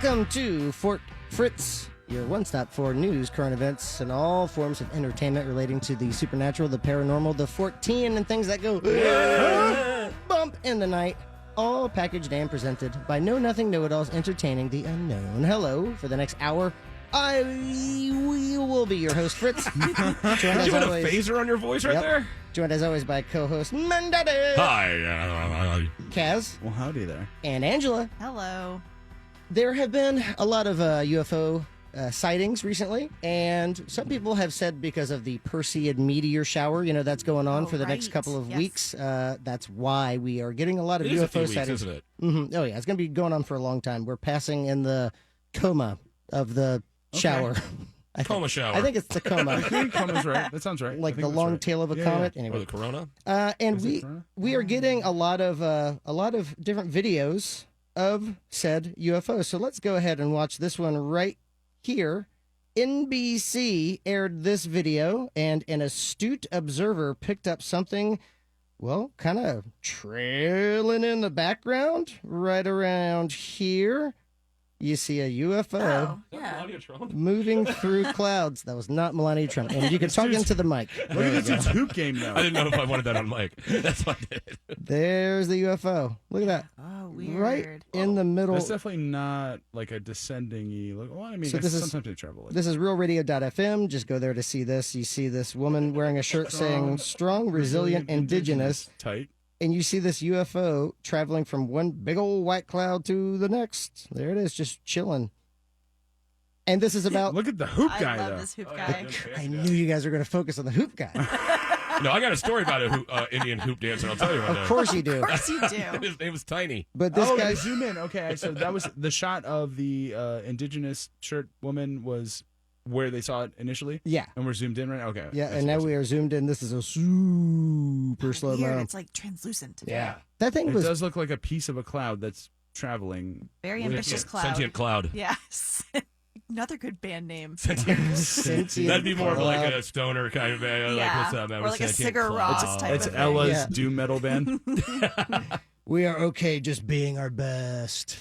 Welcome to Fort Fritz, your one-stop for news, current events, and all forms of entertainment relating to the supernatural, the paranormal, the 14, and things that go bump in the night. All packaged and presented by Know Nothing Know-It-Alls entertaining the unknown. Hello, for the next hour, we will be your host, Fritz. Did you put a phaser on your voice right there? Joined as always by co-host Mandaddy. Hi. Kaz. Well, howdy there. And Angela. Hello. There have been a lot of UFO sightings recently, and some people have said because of the Perseid meteor shower, that's going on for the next couple of weeks. That's why we are getting a lot of UFO sightings. Isn't it? Mm-hmm. Oh, yeah. It's going to be going on for a long time. We're passing in the coma of the shower. Coma shower. I think it's the coma. Coma's right. That sounds right. Like the long tail of a comet. Yeah. Anyway. Or the corona. And we are getting a lot of different videos of said UFOs. So let's go ahead and watch this one right here. NBC aired this video, and an astute observer picked up something, well, kind of trailing in the background, right around here. You see a UFO moving through clouds. That was not Melania Trump. And you can talk into the mic. Look at this dude's hoop game now. I didn't know if I wanted that on mic. That's what I did. There's the UFO. Look at that. Oh, weird. Right in the middle. That's definitely not like a descending-y look. Well, I mean, So sometimes they travel. Like This is realradio.fm. Just go there to see this. You see this woman wearing a shirt saying strong, resilient, indigenous. Tight. And you see this UFO traveling from one big old white cloud to the next. There it is, just chilling. And this is about... Look at the hoop guy, I love though. this hoop guy. I knew you guys were going to focus on the hoop guy. No, I got a story about an Indian hoop dancer. I'll tell you one day. Of course you do. Of course you do. His name was Tiny. But this guy... zoom in. Okay, so that was the shot of the indigenous shirt woman was where they saw it initially? Yeah. And we're zoomed in right now? Okay. Yeah, and now we are zoomed in. This is a super slow Weird. mo. It's like translucent. Yeah. That thing It was... does look like a piece of a cloud that's traveling. Very ambitious cloud. Sentient cloud. Yes. Another good band name. Sentient That'd be more of like cloud. a stoner kind of band. Like, Yeah. what's up, man? Or We're like a Sentient Sigur Cloud. Rós type It's of thing. Ella's Yeah. doom metal band. We are okay just being our best.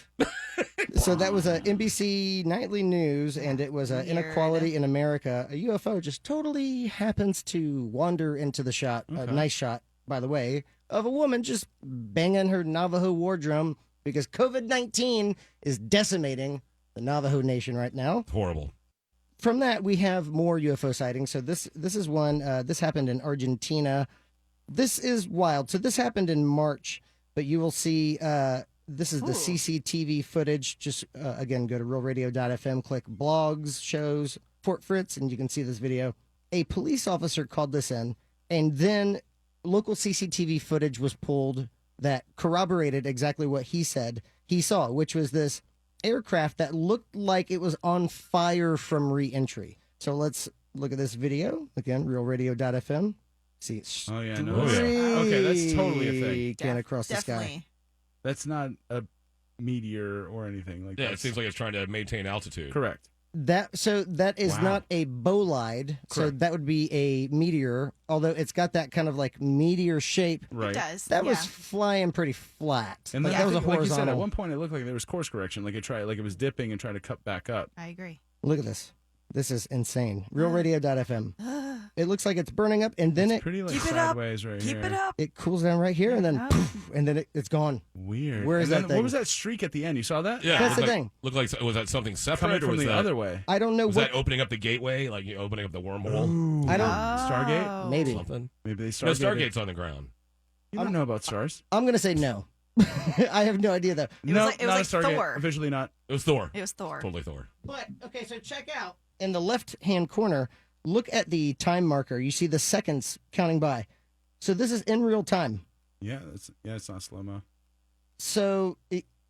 So that was a NBC Nightly News, and it was Weird. Inequality in America. A UFO just totally happens to wander into the shot, a nice shot, by the way, of a woman just banging her Navajo war drum because COVID-19 is decimating the Navajo Nation right now. Horrible. From that, we have more UFO sightings. So this is one. This happened in Argentina. This is wild. So this happened in March, but you will see this is the CCTV footage. Just, again, go to realradio.fm, click blogs, shows, Fort Fritz, and you can see this video. A police officer called this in, and then local CCTV footage was pulled that corroborated exactly what he said he saw, which was this aircraft that looked like it was on fire from re-entry. So let's look at this video. Again, realradio.fm. See, it's Oh, yeah. No, okay, that's totally a thing. Streaking across the sky. Definitely. That's not a meteor or anything like that. Yeah, it seems like it's trying to maintain altitude. Correct. That is not a bolide. So Correct. that would be a meteor, although it's got that kind of like meteor shape. Right. It does. That yeah. was flying pretty flat. And Like, then that was a like you said, horizontal. at one point it looked like there was course correction, like it was dipping and trying to cut back up. I agree. Look at this. This is insane. Realradio.fm. It looks like it's burning up, and then It's pretty like Keep it up. sideways right here. Keep it up. it cools down right here, and then Oh. poof, and then it's gone. Weird. Where is And that then thing? What was that streak at the end? You saw that? Yeah, That's the looked thing. Looked like was that something separate Coming or from was the that other way. I don't know was what. that opening up the gateway, like opening up the wormhole? I don't. Stargate? Maybe. Something. Maybe they No, started. Stargate's on the ground. You don't know about stars. I'm gonna say no. I have no idea though. It was No, like- it was not like a Stargate. Thor. Officially not. It was Thor. It was Thor. Totally Thor. But okay, so check out in the left-hand corner. Look at the time marker. You see the seconds counting by. So this is in real time. Yeah, it's not slow mo. So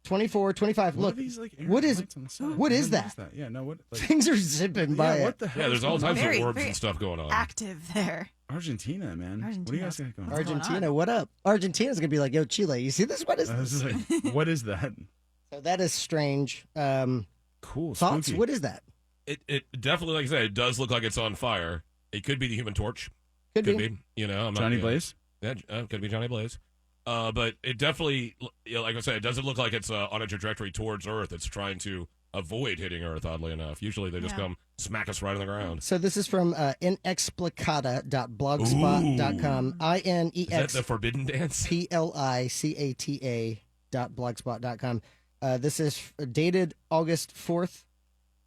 24, 25. What Look, are these like? what is- lights on the side? what is What that? Yeah, no. What? Like, things are zipping by. yeah, it. what the hell? Yeah, there's all types Very, of orbs very and stuff going on. Active there. Argentina, man. What do you guys got going on? What's going Argentina, on? what up? Argentina's gonna be like, yo, Chile, you see this? What is This this? is like, what is that? So that is strange. Cool. Thoughts? Spooky. What is that? It definitely, like I said, it does look like it's on fire. It could be the Human Torch. Could Could be. be. You know, I'm not, Johnny you know, Blaze? Yeah, could be Johnny Blaze. But it definitely, like I said, it doesn't look like it's on a trajectory towards Earth. It's trying to avoid hitting Earth, oddly enough. Usually they just Yeah. come smack us right on the ground. So this is from inexplicata.blogspot.com. Is that the forbidden dance? INEXPLICATA.blogspot.com. This is dated August 4th,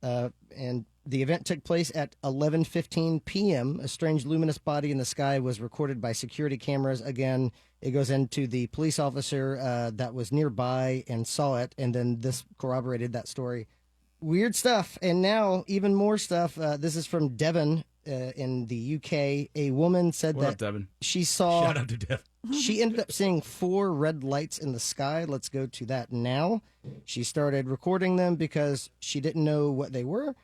and the event took place at 11:15 p.m. A strange luminous body in the sky was recorded by security cameras. Again, it goes into the police officer that was nearby and saw it, and then this corroborated that story. Weird stuff. And now, even more stuff. This is from Devon in the UK. A woman said What that up, Devin? she saw... Shout out to Dev. She ended up seeing 4 red lights in the sky. Let's go to that now. She started recording them because she didn't know what they were.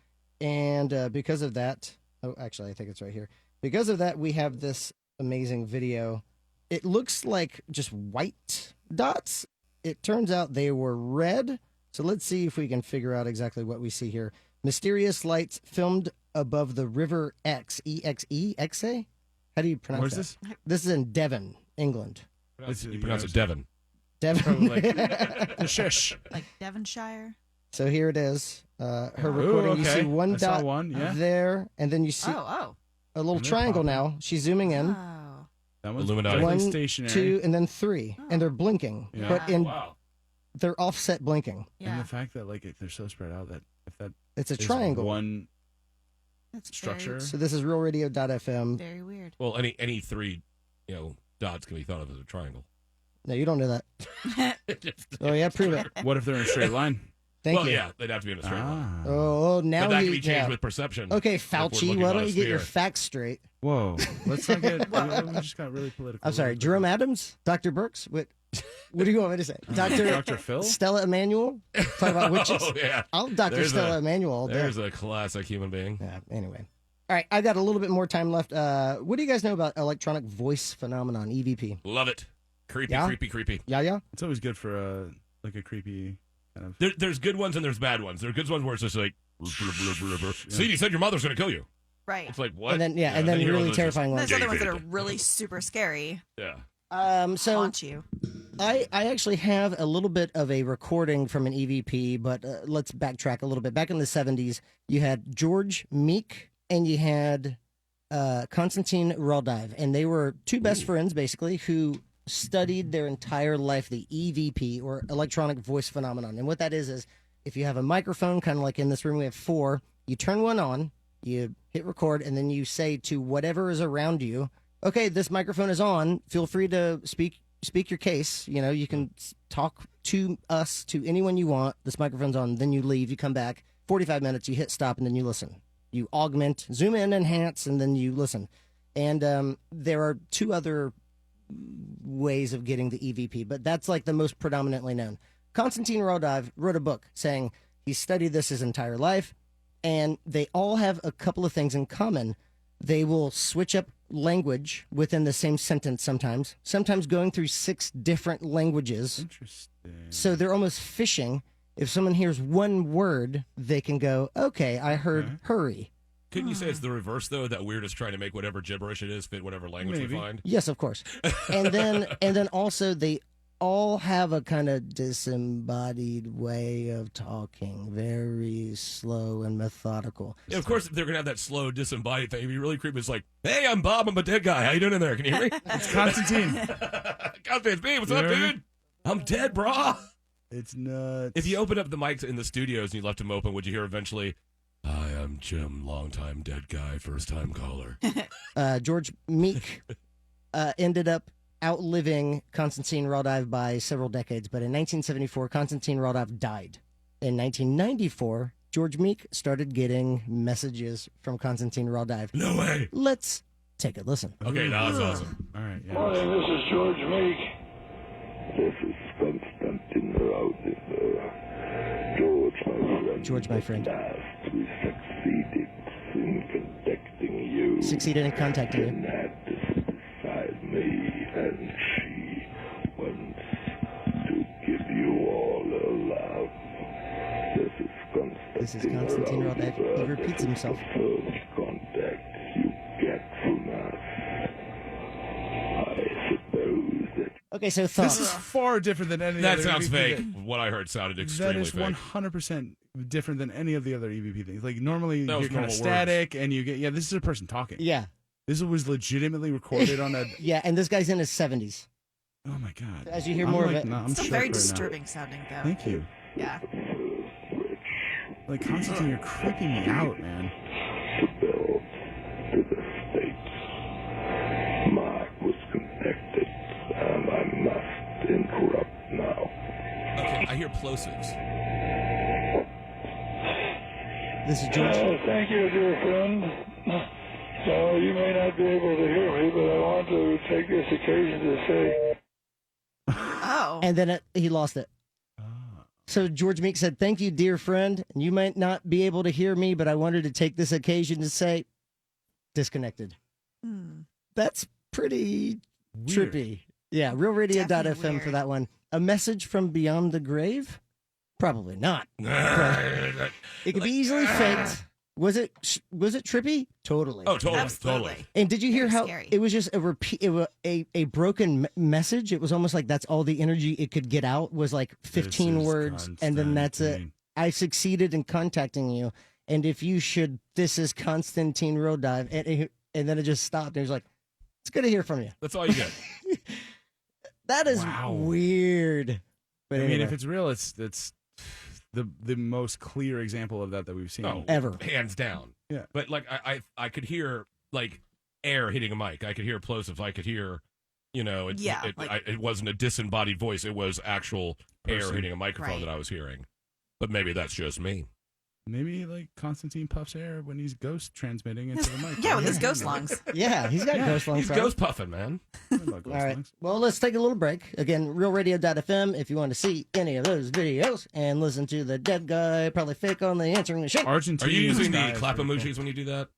And because of that, oh, actually, I think it's right here. Because of that, we have this amazing video. It looks like just white dots. It turns out they were red. So let's see if we can figure out exactly what we see here. Mysterious lights filmed above the River Exe, Exe? How do you pronounce Where's that? this? This is in Devon, England. You pronounce it Devon. Devon. Probably The shish. Like Devonshire. So here it is. Her Ooh, recording. You okay. see one I saw dot one, yeah. there, and then you see Oh. a little And they're triangle popping. now. She's zooming in. Oh. That one's Illuminati. definitely 1, stationary. 2, and then 3, and they're blinking, Yeah. but in Wow. they're offset blinking. And Yeah. the fact that like they're so spread out that if that It's a is triangle. one That's structure. So this is realradio.fm. Very weird. Well, any 3, dots can be thought of as a triangle. No, you don't know that. Oh yeah, prove it. What if they're in a straight line? Thank well, you. yeah, they'd have to be in a straight line. Ah. Oh, now But that you can be changed yeah. with perception. Okay, if we're Fauci, looking why on don't a you get your sphere. facts straight? Whoa. Let's not get we just got really political. I'm sorry, Jerome Adams, Dr. Burks. What do you want me to say, Dr. Phil? Stella Emanuel? Talk about witches. Oh, yeah. I'll Dr. There's Stella Emanuel all day. There's a classic human being. Yeah, anyway. All right, I got a little bit more time left. What do you guys know about electronic voice phenomenon, EVP? Love it. Creepy, Yeah? creepy. Yeah? It's always good for like a creepy kind of There's good ones and there's bad ones. There are good ones where it's just like, see, you said your mother's going to kill you. Right. It's like, what? And then and then you hear one really of those just, terrifying ones. There's other ones that are David. really super scary. Yeah. So Haunt you. I actually have a little bit of a recording from an EVP, but let's backtrack a little bit. Back in the 70s, you had George Meek and you had Konstantin Rodive, and they were two best friends, basically, who studied their entire life the EVP, or electronic voice phenomenon. And what that is if you have a microphone, kind of like in this room, we have 4, you turn one on, you hit record, and then you say to whatever is around you, okay, this microphone is on, feel free to speak your case. You can talk to us, to anyone you want. This microphone's on. Then you leave. You come back. 45 minutes. You hit stop, and then you listen. You augment, zoom in, enhance, and then you listen. And there are 2 other ways of getting the EVP, but that's like the most predominantly known. Konstantin Rodive wrote a book saying he studied this his entire life, and they all have a couple of things in common. They will switch up language within the same sentence sometimes going through 6 different languages. interesting. So they're almost fishing. If someone hears one word, they can go, okay, I heard Okay. hurry. Couldn't you say it's the reverse, though? That we're just trying to make whatever gibberish it is fit whatever language Maybe. we find? Yes, of course. And then also they all have a kind of disembodied way of talking, very slow and methodical. Yeah, of course, they're going to have that slow, disembodied thing. It'd be really creepy. It's like, hey, I'm Bob. I'm a dead guy. How you doing in there? Can you hear me? It's Constantine. Constantine, it's me. What's up, Yeah. dude? I'm dead, brah. It's nuts. If you opened up the mics in the studios and you left them open, would you hear eventually, hi, I'm Jim, longtime dead guy, first-time caller? George Meek ended up outliving Konstantin Rodive by several decades, but in 1974, Konstantin Rodive died. In 1994, George Meek started getting messages from Konstantin Rodive. No way. Let's take a listen. Okay, now that's awesome. All right, yeah. Morning, this is George Meek. This is Konstantin Rodive. George, my friend. George, my friend. Last, we succeeded in contacting you. Succeeded in contacting you. Jeanette is beside me, and she wants to give you all a love. This is Konstantin Rodive. He repeats himself. The first contact you get from us. I suppose that Okay, so This thoughts. is far different than any That other sounds EVP fake. What I heard sounded That extremely is fake. 100% different than any of the other EVP things. Like normally That was you're kind of normal static and you get this is a person talking. Yeah. This was legitimately recorded on a. Yeah, and this guy's in his 70s. Oh my god! As you hear I'm more of like, it. no, I'm It's shook very right now. disturbing sounding, though. Thank you. Yeah. Like Constantine, you're creeping me out, man. To build to the States. Mark was connected, and I must interrupt now. Okay, I hear plosives. This is George. Thank you, dear friend. So you may not be able to hear me, but I want to take this occasion to say Oh. And then he lost it. So George Meek said, "Thank you, dear friend. And you might not be able to hear me, but I wanted to take this occasion to say, disconnected." That's pretty Weird. trippy. Yeah, realradio.fm Definitely for weird. that one. A message from beyond the grave? Probably not. It could be easily faked. Was it trippy? Totally. Oh, totally, Absolutely. totally. And did you hear Very how scary. it was just a repeat? It was a broken message. It was almost like that's all the energy it could get out was like 15 This is words, and then that's it. Constantine. I succeeded in contacting you, and if you should, this is Constantine Road Dive, and then it just stopped. And he was like, "It's good to hear from you." That's all you get. That is Wow. weird. But I mean, anyway, if it's real, it's the most clear example of that we've seen. Oh, ever. hands down. Yeah. But like I could hear like air hitting a mic. I could hear plosives. I could hear, Yeah, like- it wasn't a disembodied voice. It was actual air Person. hitting a microphone Right. that I was hearing. But maybe that's just me. Maybe like Constantine puffs air when he's ghost transmitting into the mic. Yeah, with his ghost lungs. Yeah, he's got ghost lungs. He's probably. ghost puffing, man. I know about ghost All right. lungs. Well, let's take a little break. Again, realradio.fm if you want to see any of those videos and listen to the dead guy, probably fake on the answering machine. Argentina. Are you using the guys clap are cool. emojis when you do that?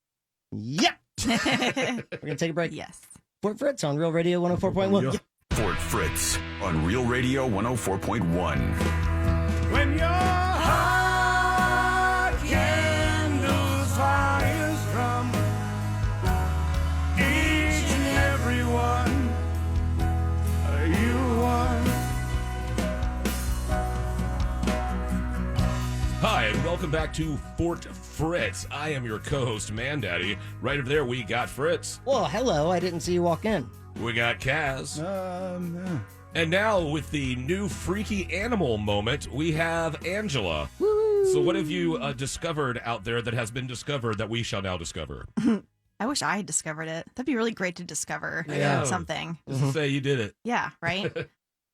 Yep. We're going to take a break. Yes. Fort Fritz on Real Radio 104.1. Yeah. Fort Fritz on Real Radio 104.1. When your heart kindles fires from each and every one you want. Hi, and welcome back to Fort Fritz. I am your co-host, Mandaddy. Right over there, we got Fritz. Well, hello. I didn't see you walk in. We got Kaz. Yeah. And now, with the new freaky animal moment, we have Angela. So what have you discovered out there that has been discovered that we shall now discover? I wish I had discovered it. That'd be really great to discover Yeah. something. Just to say you did it. Yeah, right?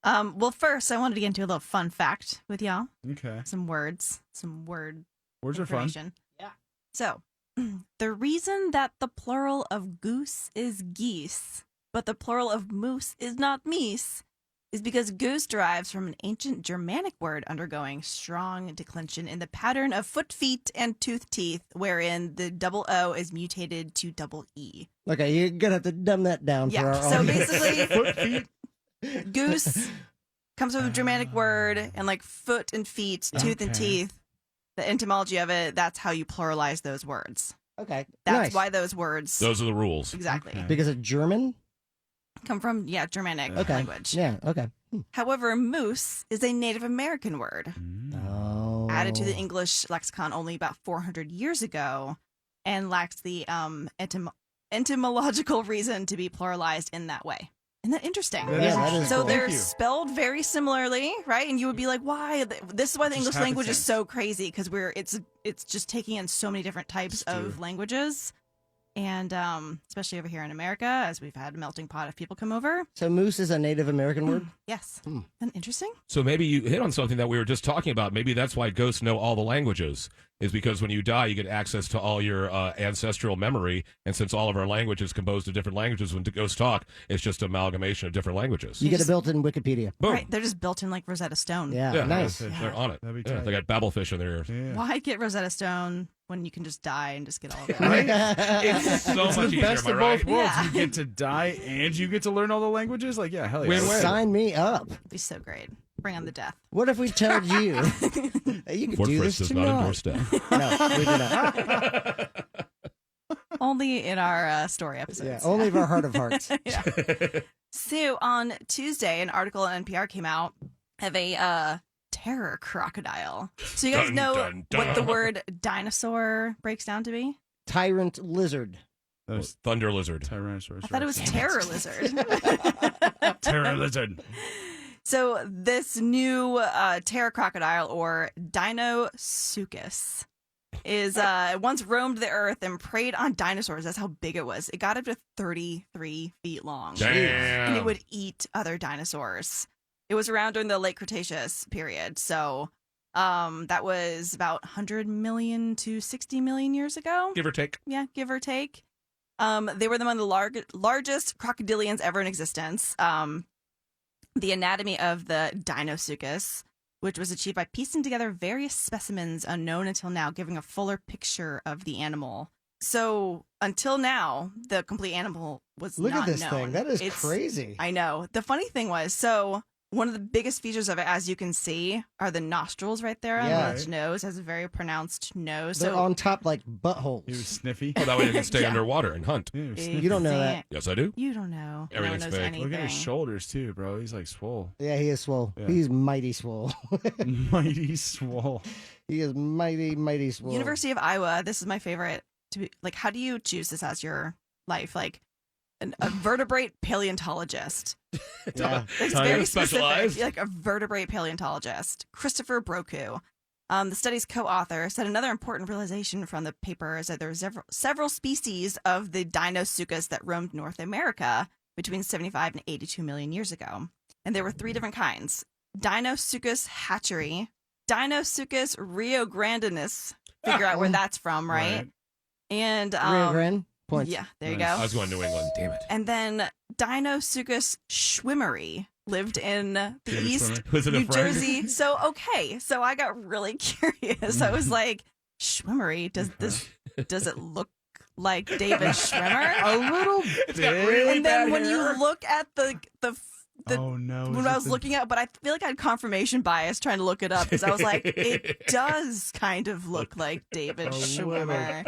Well, first, I wanted to get into a little fun fact with y'all. Okay. Some word Words are fun. information. Yeah. So, the reason that the plural of goose is geese, but the plural of moose is not meese, is because goose derives from an ancient Germanic word undergoing strong declension in the pattern of foot, feet, and tooth teeth, wherein the double O is mutated to double E. Okay, you're going to have to dumb that down for Yeah, our so audience. basically, Foot, feet. goose comes from a Germanic word, and like foot and feet, tooth and Okay. teeth, the etymology of it, that's how you pluralize those words. Okay, That's nice. why those words Those are the rules. exactly Okay. Because of German? come from Germanic Okay. language. Yeah, okay. However, moose is a Native American word Oh. added to the English lexicon only about 400 years ago, and lacks the etymological reason to be pluralized in that way. Isn't that interesting? That Yeah, that is So cool. they're Thank you. spelled very similarly, right? And you would be like, "Why?" This is why the Just English language is happenstance. so crazy because it's just taking in so many different types It's true. of languages, and especially over here in America, as we've had a melting pot of people come over. So moose is a Native American word? Yes, Hmm. isn't that interesting? So maybe you hit on something that we were just talking about. Maybe that's why ghosts know all the languages, is because when you die, you get access to all your ancestral memory. And since all of our language is composed of different languages, when ghosts talk, it's just amalgamation of different languages. You get a just- built-in Wikipedia. Boom. Right? They're just built in like Rosetta Stone. Yeah, Yeah, nice. They're on it. That'd be Yeah, tight. they got babblefish in their ears. Yeah. Why get Rosetta Stone when you can just die and just get all of it? It's so It's much the easier, best am I of right? both worlds. Yeah. You get to die and you get to learn all the languages. Like, yeah, hell yeah. Win-win. Sign me up. It'd be so great. Bring on the death. What if we told you hey, you can Fort do Fritz this does not tonight? endorse death. No, we do not. Only in our story episodes. Yeah, only of our heart of hearts. Yeah. So on Tuesday, an article on NPR came out of a terror crocodile. So you guys Dun, know dun, what the dun. word dinosaur breaks down to be? Tyrant lizard. Those Thunder lizard. Tyrannosaurus. I thought it was terror lizard. terror lizard. So this new terror crocodile, or Deinosuchus, is once roamed the earth and preyed on dinosaurs. That's how big it was. It got up to 33 feet long. Damn. And it would eat other dinosaurs. It was around during the late Cretaceous period. So that was about 100 million to 60 million years ago. Give or take. Yeah, give or take. They were among the largest crocodilians ever in existence. The anatomy of the Deinosuchus, which was achieved by piecing together various specimens unknown until now, giving a fuller picture of the animal. So until now, the complete animal was Look not at this known. thing. That is It's- crazy. I know. The funny thing was, so one of the biggest features of it, as you can see, are the nostrils right there. Yeah. On its nose. It has a very pronounced nose. They're So on top like buttholes. He was sniffy. Well, that way you can stay Yeah. underwater and hunt. Yeah, he was sniffy. You don't know that. Yes, I do. You don't know. No one Everything's knows fake. anything. Look at his shoulders too, bro. He's like swole. Yeah, he is swole. Yeah. He's mighty swole. Mighty swole. He is mighty swole. University of Iowa. This is my favorite. To be like, how do you choose this as your life? Like, a vertebrate paleontologist. Yeah. It's Tell you very specialized. specific. Like a vertebrate paleontologist, Christopher Broku. The study's co-author said another important realization from the paper is that there were several species of the Deinosuchus that roamed North America between 75 and 82 million years ago. And there were 3 different kinds: Deinosuchus hatchery, Deinosuchus riograndensis. Figure out where that's from, right? And Rio Grande? Points. yeah, there you Nice. go. I was going New England. Damn it. And then Deinosuchus schwimmery lived in the David East Schwimmer. Was it a New friend? Jersey. So I got really curious. I was like, schwimmery, does it look like David Schwimmer? A little It's got bit. really And then bad when hair. you look at the oh no! when I was looking at, but I feel like I had confirmation bias trying to look it up because I was like, it does kind of look like David Schwimmer.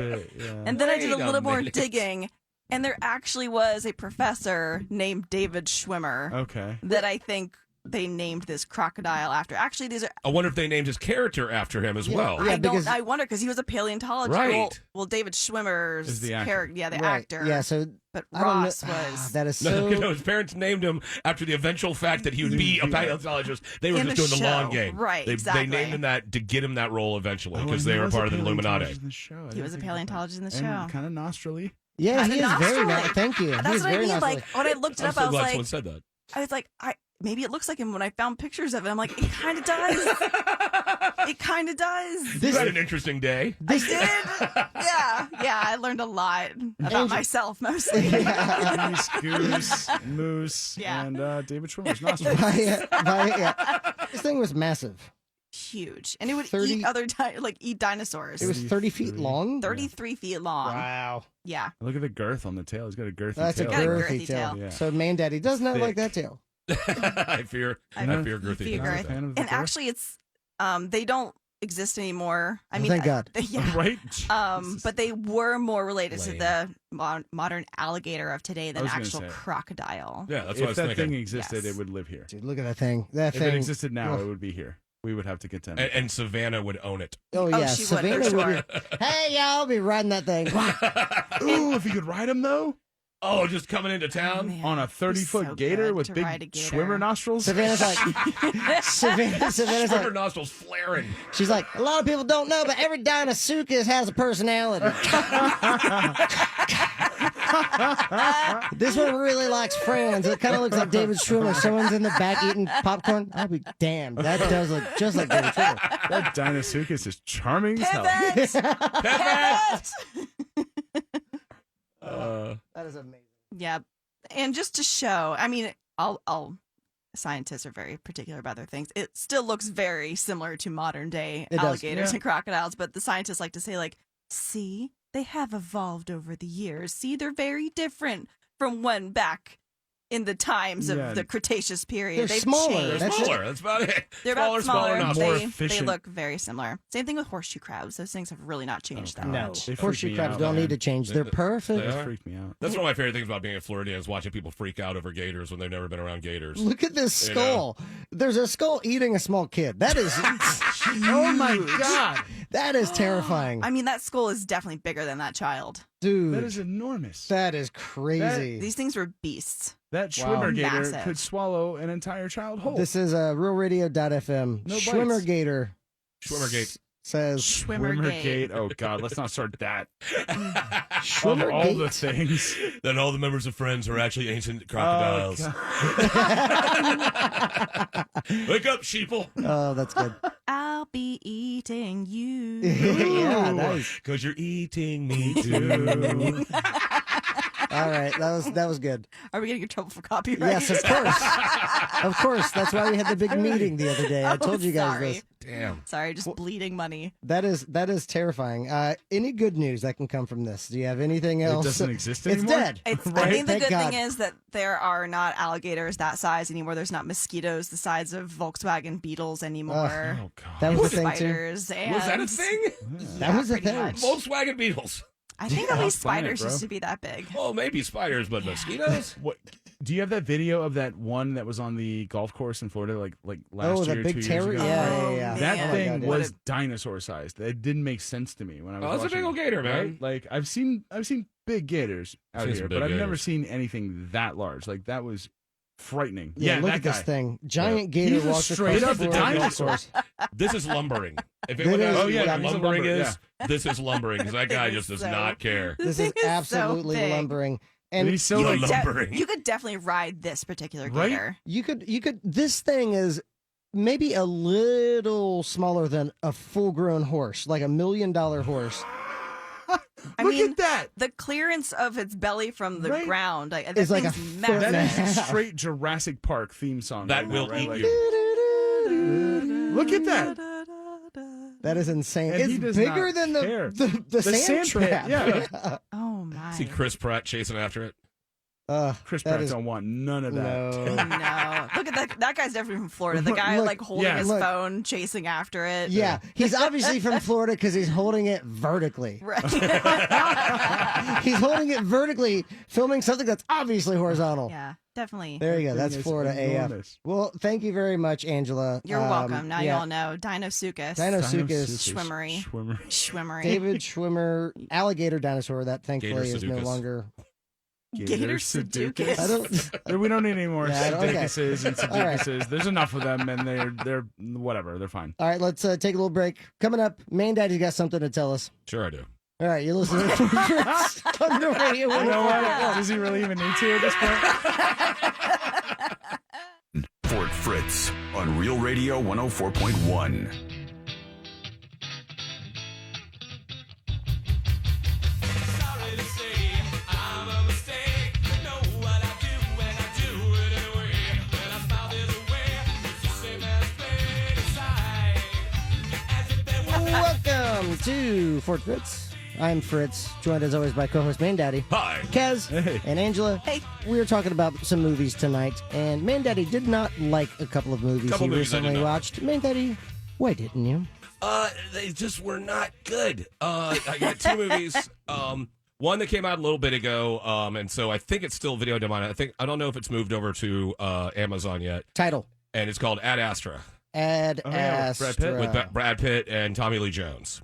And then I did a Wait a little more minute. digging, and there actually was a professor named David Schwimmer okay. that I think they named this crocodile after. Actually, these are. I wonder if they named his character after him as Yeah. well. Yeah. I because- don't. I wonder because he was a paleontologist. Right. Well, David Schwimmer's Is the actor. character. Yeah, the Right. actor. Yeah, so But I don't know. Ross was. That is No, so. no, his parents named him after the eventual fact that he would be a paleontologist. They were In just the doing the long show. game. Right, They exactly. named him that to get him that role eventually Oh, because and they he were was part of the paleontologist Illuminati. in the show. I He didn't was a think about paleontologist in the that. show. And kind of nostrily. Yeah, Kinda he is very nostrily. nice. Thank you. That's He's what I very mean. nice. Like when I looked it I'm up, so I was glad like, someone said that. maybe it looks like him. When I found pictures of it, I'm like, it kind of does. It kind of does. You had an interesting day. I did. Yeah. I learned a lot about Angel- myself mostly. Geese, goose, moose, Yeah. and David Schwimmer's nostrils. This thing was massive. Huge, and it would 30 eat other eat dinosaurs. It was 30 feet 33. long. 33 feet long. Wow. Yeah. Look at the girth on the tail. He's got a girthy That's a tail. Got a girthy girthy tail. tail. Yeah. So Mandaddy does not like Thick. that tail. I fear girthy fear things. Not a girth. fan of the And girth? actually, it's they don't exist anymore. I Oh, mean, thank God. yeah. right? But they were more related to Lame. the modern alligator of today I than was gonna actual say. crocodile. Yeah, that's what I if was that thinking. thing existed, Yes. it would live here. Dude, look at that thing. That If thing. it existed now, Ugh. it would be here. We would have to contend. And Savannah would own it. Oh, yeah. she would, Savannah for would be, hey, y'all, be riding that thing. Ooh, if you could ride him though, Oh, just coming into town? Man, on a it'd be 30-foot so gator good with to big ride a gator. swimmer nostrils. Savannah's like, Savannah's Her like, nostrils flaring. she's like, a lot of people don't know, but every Deinosuchus has a personality. This one really likes friends. It kind of looks like David Schwimmer. Someone's in the back eating popcorn. I'll be damned. That does look just like David Schwimmer. That Deinosuchus is charming as hell. Pivot! That is amazing. Yeah, and just to show, I mean, all scientists are very particular about their things. It still looks very similar to modern day It does, alligators yeah. and crocodiles, but the scientists like to say, like, see, they have evolved over the years. See, they're very different from when back in the times Yeah. of the Cretaceous period. They're They've smaller. changed. They're That's smaller. That's about it. They're about smaller. enough. They, More they efficient. look very similar. Same thing with horseshoe crabs. Those things have really not changed that No, much. They freak horseshoe me crabs out, don't man. need to change. They're perfect. They That are. freaked me out. That's one of my favorite things about being a Floridian is watching people freak out over gators when they've never been around gators. Look at this You know? skull. There's a skull eating a small kid. That is, Oh my god, that is terrifying, I mean, that skull is definitely bigger than that child. dude. that is enormous. That is crazy. These things were beasts. That Wow. Schwimmer gator Massive. could swallow an entire child whole. This is realradio.fm. No Schwimmer bites. Gator Schwimmergate. says Schwimmergate. Oh god, let's not start that. Of Schwimmer all the Gate. things. Then all the members of Friends are actually ancient crocodiles. God. Wake up, sheeple. Oh, that's good. I'll be eating you. Yeah, nice. Because you're eating me too. All right, that was good. Are we getting in trouble for copyright? Yes, of course. Of course. That's why we had the big meeting the other day. I Oh, told you guys sorry. this. Damn. Sorry, just bleeding money. That is terrifying. Any good news that can come from this? Do you have anything It else? doesn't exist It's anymore. dead. It's, I Right? think the Thank good God. thing is that there are not alligators that size anymore. There's not mosquitoes the size of Volkswagen Beetles anymore. Oh god. That was the thing too. Spiders and Was that a thing? That was the pretty thing. much. Volkswagen Beetles. I think at least Planet, spiders bro. used to be that big. Oh, maybe spiders, but mosquitoes? What? Do you have that video of that one that was on the golf course in Florida, like last Oh, year, the big 2 years terror. ago? Yeah, Oh, yeah, yeah. That man. Oh my thing God, yeah. was dinosaur sized. It didn't make sense to me when I was. Oh, that's a watching big old it, gator, man. right? Like I've seen big gators out Seen here, some but big I've never gators. seen anything that large. Like that was frightening. Yeah, look that at guy. this thing. Giant gator He's a walks straight across up the floor of the golf dinosaur. course. This is lumbering. If It anyone is. knows Oh, yeah, what he's a lumbering lumber, is, this is lumbering because that guy just does So- not care. This thing is so absolutely big. lumbering. And he's so You like love- lumbering. You could definitely ride this particular Right? gator. you could this thing is maybe a little smaller than a full-grown horse, like $1 million horse. I Look mean, at that. the clearance of its belly from the Right? ground, like, that It's like a thing's foot massive. That Yeah. is a straight Jurassic Park theme song. That right will now, right? eat Like, you. Look at that. That is insane. And he It's does bigger not than care. the sand sand pit, trap. yeah. Oh my! See Chris Pratt chasing after it. Chris That Pratt is- don't want none of that. No. No, look at that. That guy's definitely from Florida. The guy Look, like holding yeah, his look. phone, chasing after it. Yeah, he's obviously from Florida because he's holding it vertically. Right. He's holding it vertically, filming something that's obviously horizontal. Yeah, definitely. There you go. That That's thing is Florida AF. enormous. Well, thank you very much, Angela. You're welcome. Now yeah. you all know Deinosuchus. Deinosuchus. Schwimmery. Schwimmer. Schwimmery. David Schwimmer, alligator dinosaur that thankfully Gator is no Sudokus. longer. Gator Sudokus. I don't. We don't need any more Yeah, okay. Sudokuses and All right. Sudokuses. There's enough of them, and they're whatever. They're fine. All right, let's take a little break. Coming up, Mandaddy's got something to tell us. Sure, I do. All right, you're listening to Fritz on the radio. You know what? Does he really even need to at this point? Fort Fritz on Real Radio 104.1. Welcome to Fort Fritz. I'm Fritz, joined as always by co-host Mandaddy, Hi. Kez, Hey. and Angela. Hey. We were talking about some movies tonight, and Mandaddy did not like a couple of movies Couple he movies I did recently not watched. Mandaddy, why didn't you? They just were not good. I got two movies. One that came out a little bit ago, and so I think it's still video demand. I don't know if it's moved over to Amazon yet, Title: and it's called Ad Astra Ad Oh, yeah, with Brad Pitt? Astra. with Brad Pitt and Tommy Lee Jones.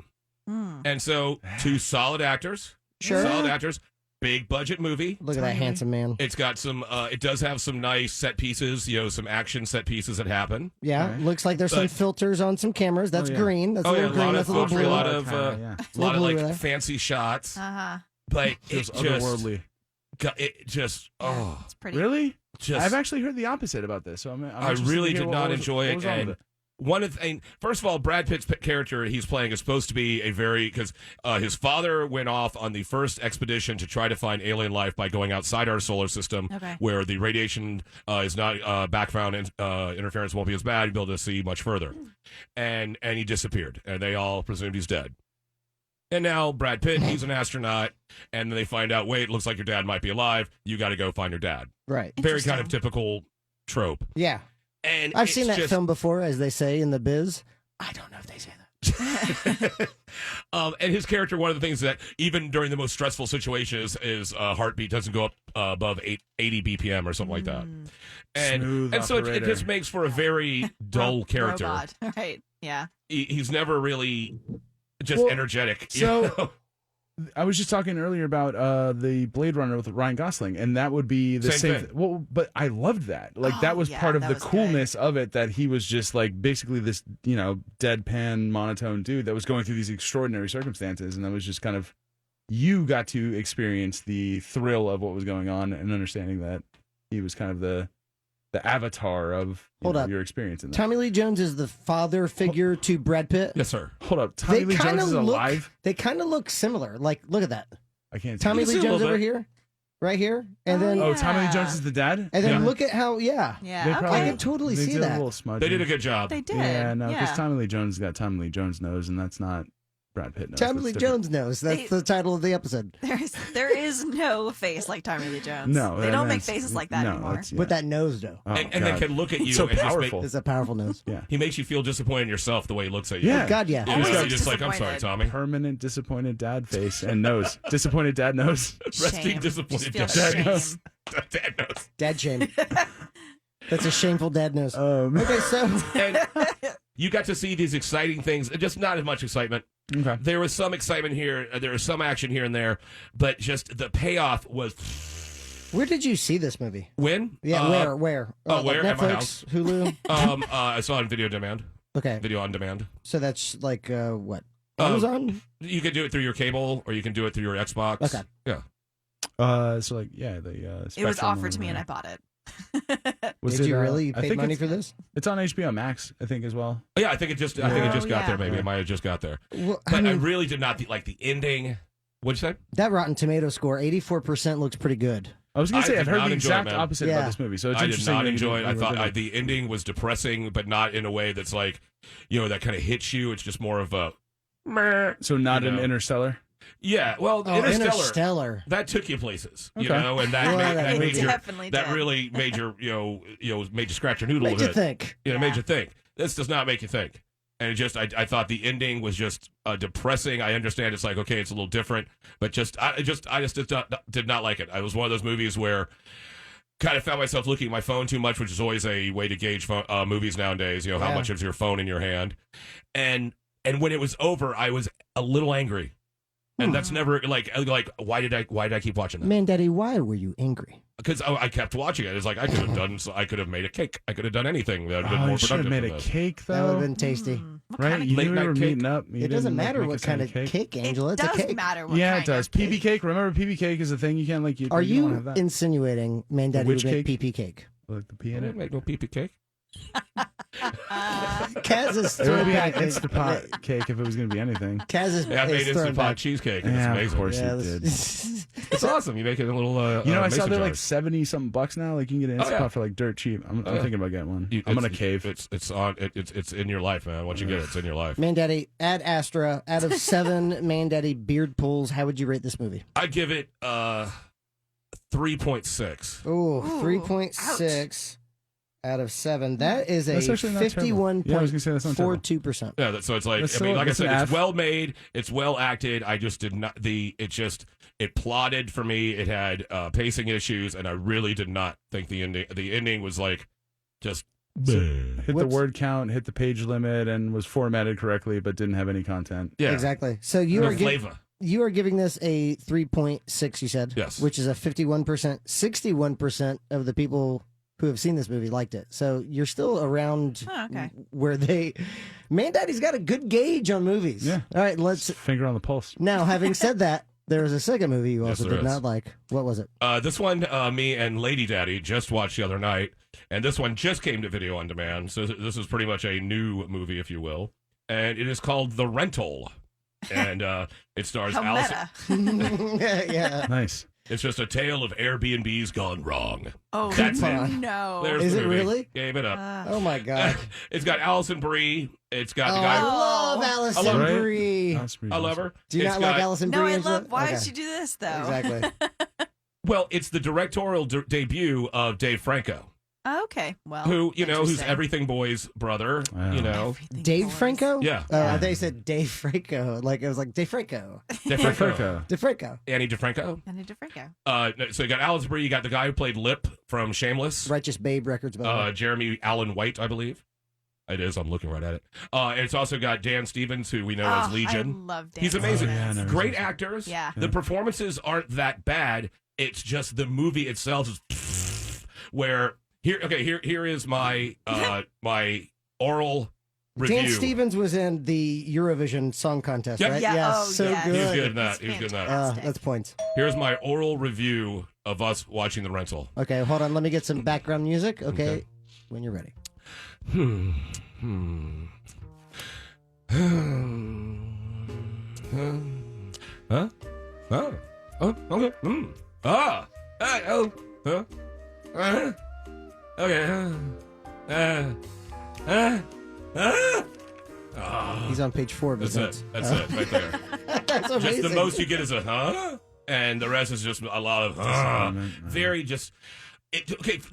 Hmm. And so two solid actors, Sure. solid actors, big budget movie. Look at that handsome man. It's got some. It does have some nice set pieces. Some action set pieces that happen. Yeah, Okay. looks like there's some But- filters on some cameras. That's Oh, yeah. green. That's Oh, a yeah, little a green. lot That's a of little filter, blue. a lot of Yeah. a Little lot of blue like there. fancy shots, Uh-huh. but Feels it just otherworldly. it just oh It's pretty. Really? just I've actually heard the opposite about this. So I'm I interested to really hear did what not was- enjoy what it. was wrong with And one of the, first of all, Brad Pitt's character he's playing is supposed to be a very because his father went off on the first expedition to try to find alien life by going outside our solar system, Okay. where the radiation is not background interference won't be as bad. You'll be able to see much further, and he disappeared, and they all presumed he's dead. And now Brad Pitt, he's an astronaut, and then they find out, wait, looks like your dad might be alive. You got to go find your dad. Right. Very kind of typical trope. Yeah. And I've seen that film before, as they say in the biz. I don't know if they say that. And his character, one of the things that even during the most stressful situations is heartbeat doesn't go up above 80 BPM or something like that. And so it just makes for a very dull character. Robot. Right. Yeah. He's never really just energetic. So I was just talking earlier about the Blade Runner with Ryan Gosling, and that would be the same. Well, but I loved that. Like that was part of the coolness of it, that he was just like basically this, deadpan, monotone dude that was going through these extraordinary circumstances, and that was just kind of, you got to experience the thrill of what was going on and understanding that he was kind of the avatar of your experience in that. Tommy Lee Jones is the father figure to Brad Pitt. Yes, sir. Hold up. Tommy Lee Jones is alive? They kind of look similar. Like, look at that. I can't see Tommy Lee Jones over here. Right here. And then Tommy Lee Jones is the dad? And then look at how, Yeah. I can totally see that. A little smudgy. They did a good job. They did. Yeah, no, because Tommy Lee Jones got Tommy Lee Jones nose, and that's not Brad Pitt nose. Tommy Lee Jones nose. That's the title of the episode. There is no face like Tommy Lee Jones. No. They don't make faces like that anymore. With that nose, though. Oh, and they can look at you. It's so and powerful. It's a powerful nose. Yeah. He makes you feel disappointed in yourself the way he looks at you. Yeah. God, yeah. You're just like, I'm sorry, Tommy. Permanent disappointed dad face and nose. Disappointed dad nose. Resting disappointed Just dad feel nose. shame. Dad nose. Dad shame. That's a shameful dad nose. Okay, so. And you got to see these exciting things. Just not as much excitement. Okay. There was some excitement here. There was some action here and there, but just the payoff was. Where did you see this movie? When? Yeah, where? Oh, where? Netflix, At my house. Hulu? I saw it on video demand. Okay. Video on demand. So that's like, what? Amazon? You can do it through your cable, or you can do it through your Xbox. Okay. Yeah. So like, the it was offered to me and I bought it. Did you really pay money for this? It's on HBO Max, I think, as well. Yeah, I think it just got there. Maybe it might have just got there. Well, But I really did not like the ending. What'd you say? That Rotten Tomato score, 84%, looks pretty good. I was going to say, I've did heard not the enjoy it, exact man. opposite about this movie. So it's I did interesting. not that you enjoy it. didn't- I you thought didn't. the ending was depressing, but not in a way that's like, that kind of hits you. It's just more of a. Meh, So not an Interstellar? Yeah, well, Interstellar. that took you places, Okay. and that Well, made it definitely that did. really made your, made you scratch your noodle a Made you bit. think. Made you think. This does not make you think. And it just, I thought the ending was just depressing. I understand it's like, okay, it's a little different, but I just did not like it. I was one of those movies where kind of found myself looking at my phone too much, which is always a way to gauge movies nowadays. How much is your phone in your hand, and when it was over, I was a little angry. And that's never like why did I keep watching that? Mandaddy, why were you angry? Because I kept watching it. It's like I could have made a cake. I could have done anything that would have been more you should have productive. made than a this. cake, though. That would have been tasty. Right? You Late knew we night were cake? meeting up. You It doesn't didn't, matter make what us kind any of cake, Angela. It's It a does cake. matter what Yeah, kind it does. of cake. PB cake. Remember, PB cake is a thing. You can't like. Are you don't have you that. insinuating Mandaddy Which would make cake? pee cake? Like the pea I in didn't it. make no pee-pee cake. Kaz is It would throwing be an back. Instapot cake if it was going to be anything. Kaz is, Yeah, I made is Instant throwing Pot back. cheesecake. And Yeah, it's of amazing. course Yeah, you did. It's awesome. You make it in a little. I saw mason they're like jars. 70-something bucks now. Like you can get an Oh, Instant yeah. Pot for like dirt cheap. I'm thinking about getting one. I'm It's- gonna cave. It's in your life, man. Once you get it, it's in your life. Mandaddy, at Astra, out of 7 Mandaddy beard pulls, how would you rate this movie? I'd give it 3.6. Oh, 3.6 out of 7. That is a That's actually not terrible. Yeah, I was gonna say that's not terrible. 51.42%. Yeah, so it's like, That's I mean, still- like I that's an said, it's F. well made, it's well acted. I just did not it plotted for me. It had pacing issues, and I really did not think the ending was like just. Hit the What's- word count, hit the page limit, and was formatted correctly, but didn't have any content. Yeah, Exactly. So you no are flavor. you are giving this a 3.6, you said? Yes. Which is a 51%. 61% of the people who have seen this movie liked it. So you're still around Oh, okay. where Mandaddy's got a good gauge on movies. Yeah. All right, let's. Finger on the pulse. Now, having said that, there was a second movie you Yes, also there did is. not like. What was it? This one, me and Lady Daddy just watched the other night, and this one just came to video on demand. So this is pretty much a new movie, if you will, and it is called The Rental, and it stars How Allison. meta. yeah. Nice. It's just a tale of Airbnbs gone wrong. Oh, That's it. no. There's Is the it movie. really? Gave it up. Oh my God. It's got Alison Brie. It's got the I guy. love Alison I love her. Brie. I love her. Do you It's not like got- Alison No, Brie? I Angela? love. Why Okay. did you do this though? Exactly. Well, it's the directorial debut of Dave Franco, Oh, okay. Well, who's interesting. Everything Boy's brother. Wow. Everything Dave boys. Franco? Yeah. I thought you said Dave Franco. Like it was like Dave Franco. Dave Franco. Franco. Dave Franco. Annie DeFranco. Annie DeFranco. So you got Alison Brie. You got the guy who played Lip from Shameless. Righteous Babe Records. By the way. Jeremy Allen White, I believe. It is. I'm looking right at it. And it's also got Dan Stevens, who we know as Legion. I love Dan. He's amazing. Stevens. never Great seen it. actors. Yeah. The performances aren't that bad. It's just the movie itself is where here is my my oral review. Dan Stevens was in the Eurovision Song Contest, Yep. right? Yeah, Yes, oh, so yes. good. He was good in that. It's He was good in that. fantastic. That's points. Here's my oral review of us watching The Rental. Okay, hold on. Let me get some background music. Okay, Okay. when you're ready. Huh? Oh. Oh, okay. Ah. Oh. Huh? Okay. He's on page 4 of his That's notes. it. That's it. Right there. That's amazing. Just the most you get is a huh, and the rest is just a lot of huh. Very just.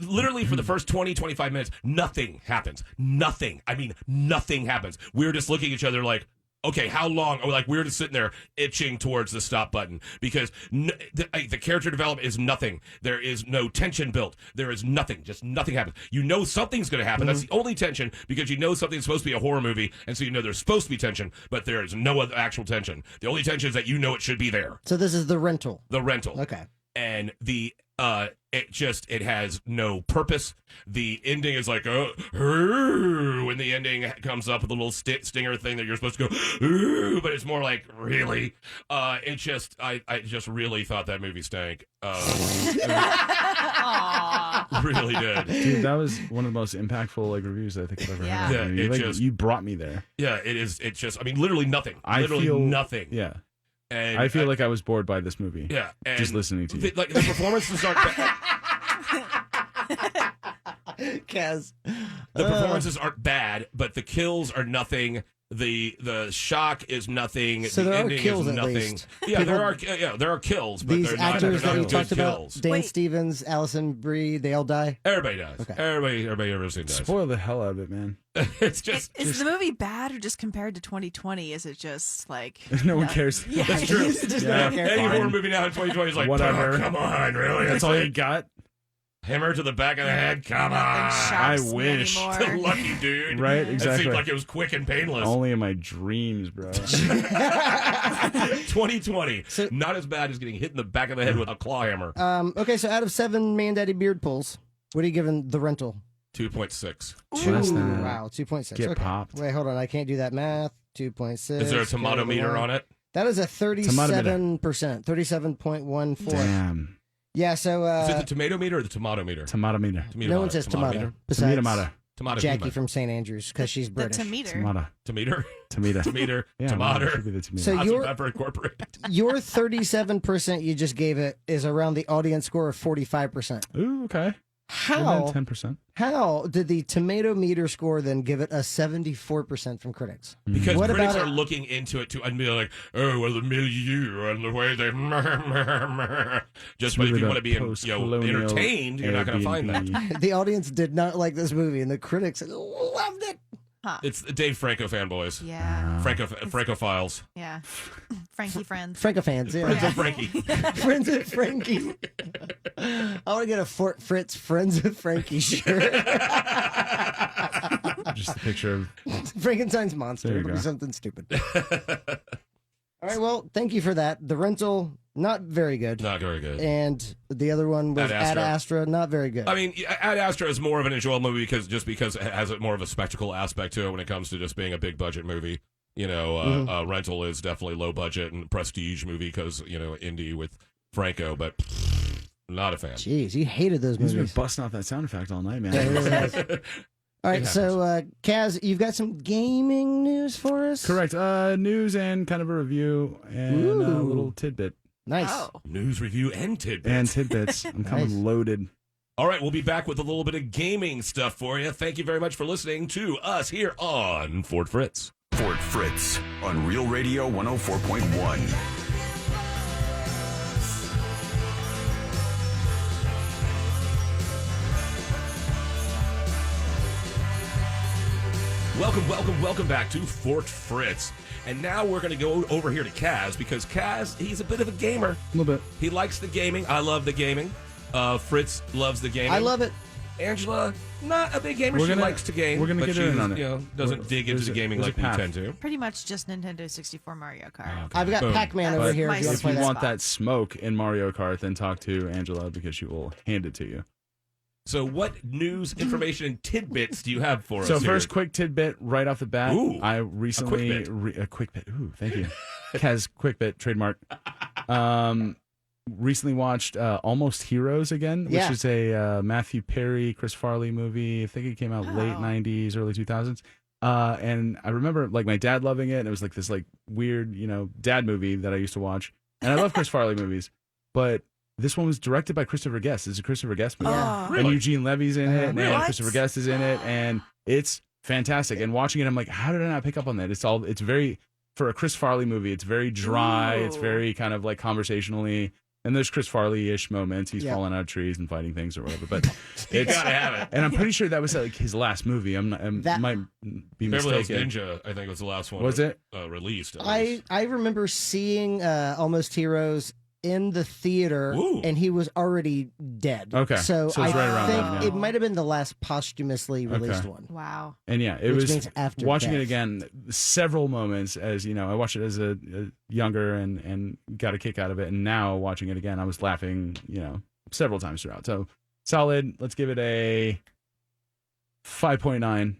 Literally for the first 20, 25 minutes, nothing happens. Nothing. I mean, nothing happens. We're just looking at each other like, okay, how long? We're just sitting there itching towards the stop button because the character development is nothing. There is no tension built. There is nothing. Just nothing happens. You know something's going to happen. That's the only tension because you know something's supposed to be a horror movie, and so you know there's supposed to be tension, but there is no other actual tension. The only tension is that you know it should be there. So this is The Rental. The Rental. Okay. And it has no purpose. The ending is like when the ending comes up with a little stinger thing that you're supposed to go but it's more like really I just really thought that movie stank. Really did. Dude, that was one of the most impactful reviews I think I've ever heard. Yeah, You brought me there. Yeah, it is. It's just literally nothing. Literally nothing. Yeah. And I feel like I was bored by this movie. Yeah, and just listening to you. the performances aren't bad. Kaz. The performances aren't bad, but the kills are nothing. The shock is nothing. So the there are ending kills is at nothing. least. Yeah, People- there are kills, but These they're not, actors they're that not you good talked about, kills. Dan Wait. Stevens, Alison Brie, they all die? Everybody does. Okay. Everybody ever seen does. Spoil the hell out of it, man. It's just Is the movie bad or just compared to 2020? Is it just like No one cares. Yeah. that's true. Just Yeah. don't care. Any Fine. horror movie now in 2020 is like, Whatever. "Oh, come on, really? That's all you got? Hammer to the back of the head. Come nothing on. shocks me wish. anymore. Lucky dude. Right, It exactly. seemed like it was quick and painless. Only in my dreams, bro. 2020. So- Not as bad as getting hit in the back of the head with a claw hammer. Okay, so out of 7 Mandaddy beard pulls, what are you giving The Rental? 2.6. Less than that. Wow, 2.6. Get okay. popped. Wait, hold on. I can't do that math. 2.6. Is there a tomato meter on it? That is a Tomato 37%. 37.14. Damn. Yeah, so Is it the tomato meter or the tomato meter? Tomato meter. no one says tomato. meter? Besides Tomato. Tomato Jackie meter. from St. Andrews, because she's The British. tomato. Tomato. Tomato. Tomato. Tomato. Yeah, Tomato. should be the tomato. So Hot you're- Pepper Incorporated. Your 37% you just gave it is around the audience score of 45%. Ooh, okay. How 10%. how did the tomato meter score then give it a 74% from critics? Because What critics about are it? looking into it and be like, oh, well, the milieu and the way they just but if really you the want to be post-colonial entertained, you're not going to find that. Airbnb. The audience did not like this movie, and the critics loved it. It's the Dave Franco fanboys. Yeah. Francophiles. Yeah. Frankie friends. Franco fans, yeah. Friends of Frankie. Friends of Frankie. I want to get a Fort Fritz Friends of Frankie shirt. Just a picture of. Frankenstein's monster. There you It'll be go. something stupid. All right, well, thank you for that. The Rental, not very good. Not very good. And the other one was Ad Ad Astra. Astra, not very good. I mean, Ad Astra is more of an enjoyable movie because it has more of a spectacle aspect to it when it comes to just being a big budget movie. Rental is definitely low budget and prestige movie because indie with Franco, but not a fan. Jeez, you hated those He's been movies. busting off that sound effect all night, man. Yeah, he really has. All right, It so Kaz, you've got some gaming news for us? Correct. News and kind of a review and a Ooh. little tidbit. Nice. Oh. News, review, and tidbits. And tidbits. I'm coming loaded. All right, we'll be back with a little bit of gaming stuff for you. Thank you very much for listening to us here on Fort Fritz. Fort Fritz on Real Radio 104.1. Welcome back to Fort Fritz. And now we're going to go over here to Kaz, because Kaz, he's a bit of a gamer. A little bit. He likes the gaming. I love the gaming. Fritz loves the gaming. I love it. Angela, not a big gamer. She likes to game. We're going to get in on it. Doesn't dig into the gaming like we tend to. Pretty much just Nintendo 64 Mario Kart. Oh, okay. I've got Boom. Pac-Man over here. My If you want to If play you that. want that smoke in Mario Kart, then talk to Angela because she will hand it to you. So what news, information, and tidbits do you have for us So here? first, quick tidbit right off the bat. Ooh, I recently a quick bit. Ooh, thank you, Kaz. Quick bit trademark. Recently watched Almost Heroes again, which is a Matthew Perry, Chris Farley movie. I think it came out late '90s, early 2000s. And I remember like my dad loving it. And it was like this like weird, dad movie that I used to watch. And I love Chris Farley movies, but this one was directed by Christopher Guest. It's a Christopher Guest movie. Oh. Really? And Eugene Levy's in it, and What? Christopher Guest is in it, and it's fantastic. And watching it, I'm like, how did I not pick up on that? It's very, for a Chris Farley movie, it's very dry. Ooh. It's very kind of like conversationally. And there's Chris Farley-ish moments. He's falling out of trees and fighting things or whatever. But it's gotta have it. And I'm pretty sure that was like his last movie. I might be Beverly Hills mistaken. Ninja, I think was the last one. Was it? Released? at I least. remember seeing Almost Heroes in the theater, Ooh. and he was already dead. Okay. So So I it's right around think then, yeah. it might have been the last posthumously released one. Wow. And yeah, it Which was means after watching death. it again. Several moments, as you know, I watched it as a younger and got a kick out of it, and now watching it again, I was laughing, several times throughout. So solid. Let's give it a 5.9.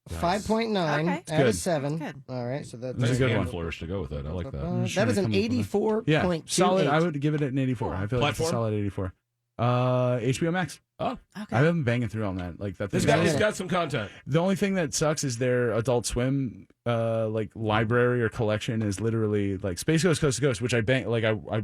5.9 Okay. out Good. of 7. Good. All right, so that's That's a good hand one. flourish to go with that. I like that. that is an 84.28. Yeah, solid. I would give it an 84. I feel like it's a Platform? solid 84. HBO Max. Oh, Okay. I've been banging through on that. Like that. it's thing- got some content. The only thing that sucks is their Adult Swim like library or collection is literally like Space Ghost Coast to Ghost, which I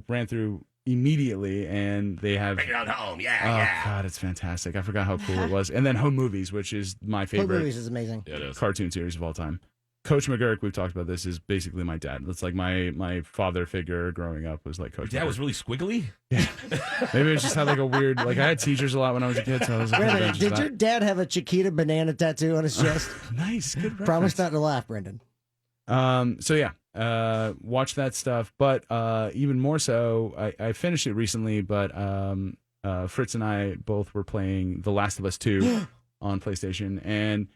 ran through immediately, and they have Bring it on home. oh Yeah. god, it's fantastic. I forgot how cool it was. And then Home Movies, which is my Home favorite Movies is amazing. Yeah, it is. cartoon series of all time. Coach McGurk, we've talked about this, is basically my dad. It's like my father figure growing up was like Coach Your dad McGurk. was really squiggly. Maybe it just had like a weird, like I had seizures a lot when I was a kid, so I was like, Wait a on the minute, bench did with your dad have a Chiquita banana tattoo on his chest? that. Nice, good reference. Promise not to laugh, Brendan. So yeah, watch that stuff. But even more so, I finished it recently, but Fritz and I both were playing The Last of Us 2 on PlayStation, and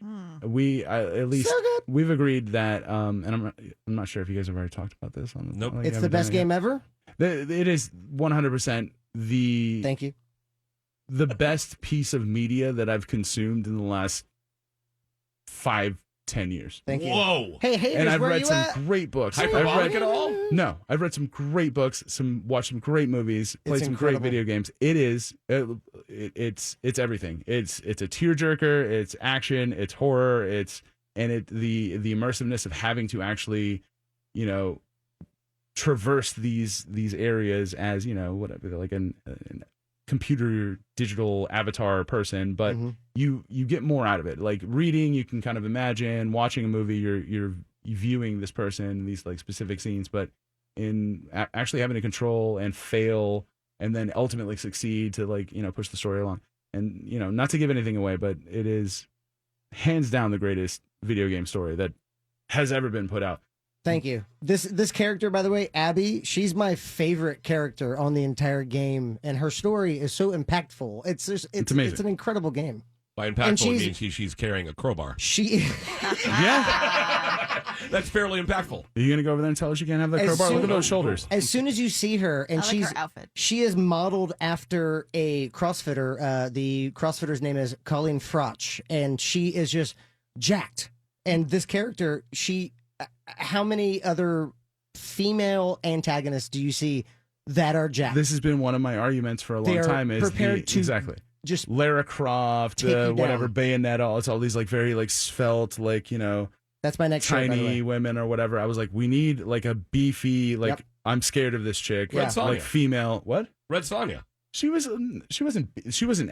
we've agreed that, and I'm not sure if you guys have already talked about this. Nope. It's the best game ever? It is 100% Thank you. the best piece of media that I've consumed in the last 5-10 years. Thank you. Whoa. Hey, haters, And I've where read you some at? great books. Hyperbolic at all? No, I've read some great books, watched some great movies, played some incredible. great video games. It's everything. It's a tearjerker. It's action. It's horror. The immersiveness of having to actually, traverse these areas as whatever, like an computer digital avatar person, but you get more out of it. Like reading, you can kind of imagine. Watching a movie, you're viewing this person, these like specific scenes, but in actually having to control and fail and then ultimately succeed to push the story along. And not to give anything away, but it is hands down the greatest video game story that has ever been put out. Thank you. This character, by the way, Abby, she's my favorite character on the entire game, and her story is so impactful. It's amazing. It's an incredible game. By And impactful, she's- it means she's carrying a crowbar. She Yeah. That's fairly impactful. Are you going to go over there and tell us you can't have that As crowbar? soon- Look at those shoulders. as soon as you see her, and I like she's her outfit. she is modeled after a CrossFitter. The CrossFitter's name is Colleen Frotch, and she is just jacked. And this character, how many other female antagonists do you see that are jacked? This has been one of my arguments for a long They are time. Is prepared to exactly just Lara Croft, take you down. whatever Bayonetta. It's all these like very like svelte, like that's my next show, by the tiny way. women or whatever. I was like, we need like a beefy, like Yep. I'm scared of this chick. Red Sonja. Like female. What? Red Sonja. She wasn't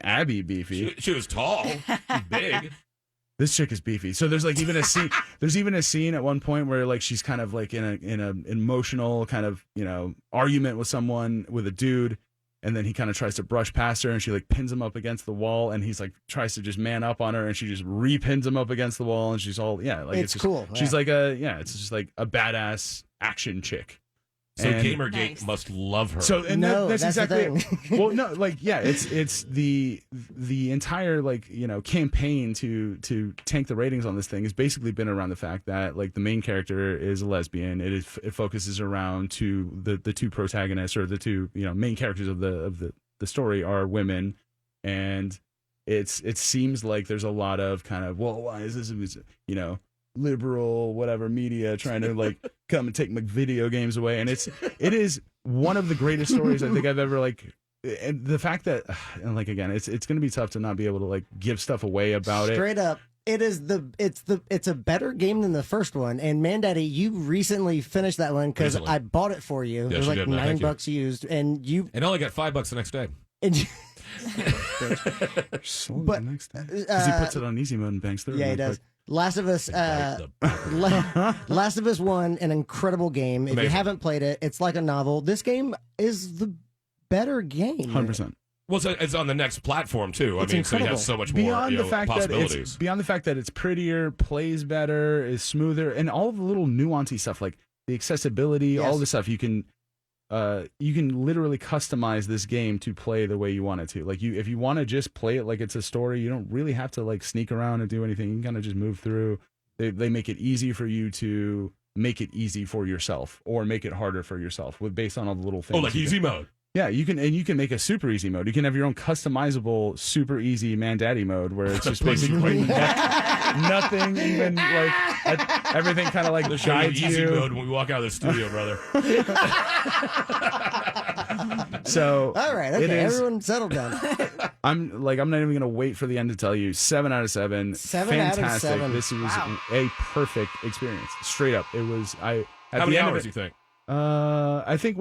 Abby beefy. She was tall, big. This chick is beefy. So there's like even a scene. There's even a scene at one point where like she's kind of like in an emotional kind of argument with a dude, and then he kind of tries to brush past her, and she like pins him up against the wall, and he's like tries to just man up on her, and she just repins him up against the wall, and she's all like it's just, cool. She's like it's just like a badass action chick. So Gamergate must love her. So that's exactly it. Well, no, like it's the entire campaign to tank the ratings on this thing has basically been around the fact that like the main character is a lesbian. It focuses around the two protagonists, or the two main characters of the story are women, and it seems like there's a lot of kind of, well, why is this liberal whatever media trying to like come and take my video games away, and it is one of the greatest stories I think I've ever and the fact that and like again it's going to be tough to not be able to like give stuff away about straight up. It's a better game than the first one. And Mandaddy, you recently finished that one because I bought it for you. Yes, it was like did, $9 used, and only got $5 the next day. And you, but next day. Because he puts it on easy mode and bangs through. Yeah, he does. Last of Us, Last of Us 1, an incredible game. If you haven't played it, it's like a novel. This game is the better game. 100%. Well, it's on the next platform too. It's so you incredible. have so much more possibilities. Beyond the fact that it's prettier, plays better, is smoother, and all the little nuancy stuff like the accessibility, all the stuff you can literally customize this game to play the way you want it to. Like if you want to just play it like it's a story, you don't really have to like sneak around and do anything. You can kind of just move through. They make it easy for you to make it easy for yourself, or make it harder for yourself based on all the little things. Oh, like easy mode. Yeah, you can make a super easy mode. You can have your own customizable super easy Mandaddy mode where it's just basically nothing, even like everything kind of like guides you. Easy mode when we walk out of the studio, brother. So all right, okay, everyone settle down. I'm not even gonna wait for the end to tell you. 7 out of 7. 7 Fantastic. out of 7. This was a perfect experience. Straight up, it was. How many hours do you think? I think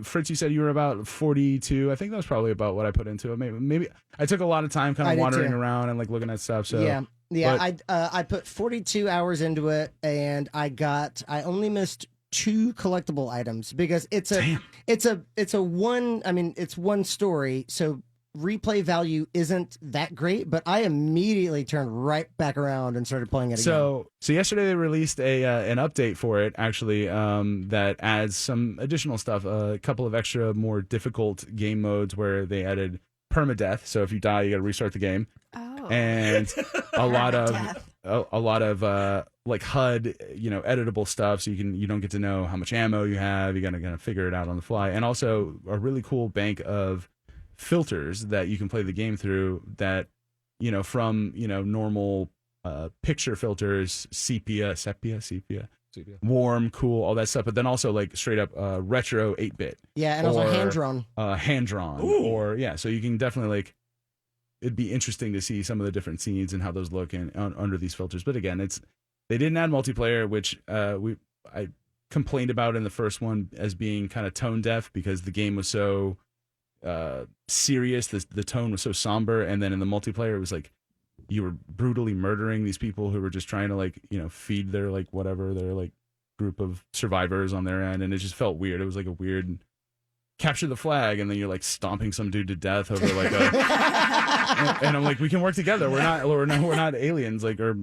Fritz, you said you were about 42. I think that was probably about what I put into it. Maybe I took a lot of time kind of wandering around and like looking at stuff. So yeah. I put 42 hours into it, and I only missed 2 collectible items because it's one story, so replay value isn't that great, but I immediately turned right back around and started playing it again. So yesterday they released an update for it, actually, that adds some additional stuff, a couple of extra more difficult game modes where they added permadeath. So if you die, you got to restart the game. Oh. And a lot of like HUD, editable stuff, so you don't get to know how much ammo you have. You got to kind of figure it out on the fly, and also a really cool bank of filters that you can play the game through that from normal picture filters, sepia, warm, cool, all that stuff, but then also like straight up retro 8-bit, and also hand drawn so you can definitely it'd be interesting to see some of the different scenes and how those look under these filters. But again, they didn't add multiplayer, which I complained about in the first one as being kind of tone deaf because the game was so serious, the tone was so somber, and then in the multiplayer it was like you were brutally murdering these people who were just trying to feed their their group of survivors on their end, and it just felt weird. It was like a weird capture the flag, and then you're like stomping some dude to death over like and I'm like, we can work together. We're not aliens or